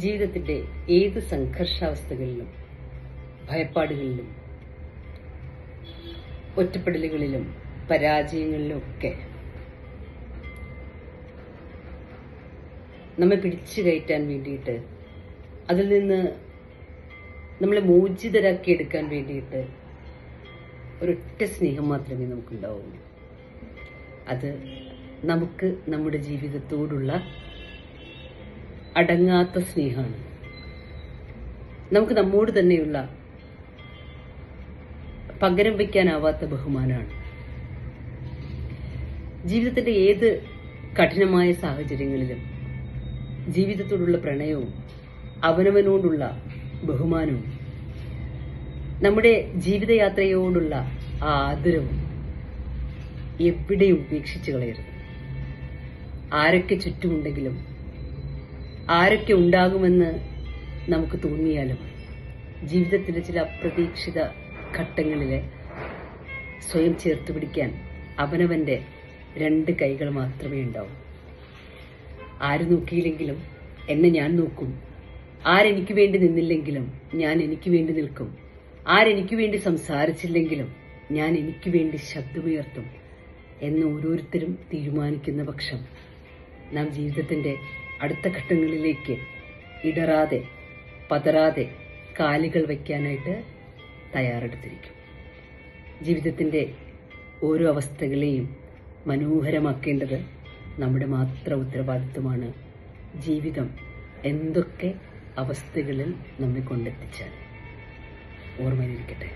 ജീവിതത്തിന്റെ ഏത് സംഘർഷാവസ്ഥകളിലും ഭയപ്പാടുകളിലും ഒറ്റപ്പെടലുകളിലും പരാജയങ്ങളിലും ഒക്കെ നമ്മെ പിടിച്ചു കയറ്റാൻ വേണ്ടിയിട്ട്, അതിൽ നിന്ന് നമ്മളെ മോചിതരാക്കി എടുക്കാൻ വേണ്ടിയിട്ട് ഒരൊറ്റ സ്നേഹം മാത്രമേ നമുക്കുണ്ടാവുള്ളൂ. അത് നമുക്ക് നമ്മുടെ ജീവിതത്തോടുള്ള അടങ്ങാത്ത സ്നേഹമാണ്. നമുക്ക് നമ്മോട് തന്നെയുള്ള പകരം വയ്ക്കാനാവാത്ത ബഹുമാനമാണ്. ജീവിതത്തിന്റെ ഏത് കഠിനമായ സാഹചര്യങ്ങളിലും ജീവിതത്തോടുള്ള പ്രണയവും അവനവനോടുള്ള ബഹുമാനവും നമ്മുടെ ജീവിതയാത്രയോടുള്ള ആ ആദരവും എവിടെയും ഉപേക്ഷിച്ചു കളയരുത്. ആരൊക്കെ ചുറ്റുമുണ്ടെങ്കിലും, ആരൊക്കെ ഉണ്ടാകുമെന്ന് നമുക്ക് തോന്നിയാലും, ജീവിതത്തിലെ ചില അപ്രതീക്ഷിത ഘട്ടങ്ങളിലെ സ്വയം ചേർത്ത് പിടിക്കാൻ അവനവന്റെ 2 കൈകൾ മാത്രമേ ഉണ്ടാവൂ. ആര് നോക്കിയില്ലെങ്കിലും എന്നെ ഞാൻ നോക്കും, ആരെനിക്ക് വേണ്ടി നിന്നില്ലെങ്കിലും ഞാൻ എനിക്ക് വേണ്ടി നിൽക്കും, ആരെനിക്ക് വേണ്ടി സംസാരിച്ചില്ലെങ്കിലും ഞാൻ എനിക്ക് വേണ്ടി ശബ്ദമുയർത്തും എന്ന് ഓരോരുത്തരും തീരുമാനിക്കുന്ന പക്ഷം നാം ജീവിതത്തിന്റെ അടുത്ത ഘട്ടങ്ങളിലേക്ക് ഇടറാതെ പതറാതെ കാലുകൾ വയ്ക്കാനായിട്ട് തയ്യാറെടുത്തിരിക്കും. ജീവിതത്തിന്റെ ഓരോ അവസ്ഥകളെയും മനോഹരമാക്കേണ്ടത് നമ്മുടെ മാത്രം ഉത്തരവാദിത്വമാണ്. ജീവിതം എന്തൊക്കെ അവസ്ഥകളിൽ നമ്മെ കൊണ്ടെത്തിച്ചാൽ ഓർമ്മയിലിരിക്കട്ടെ.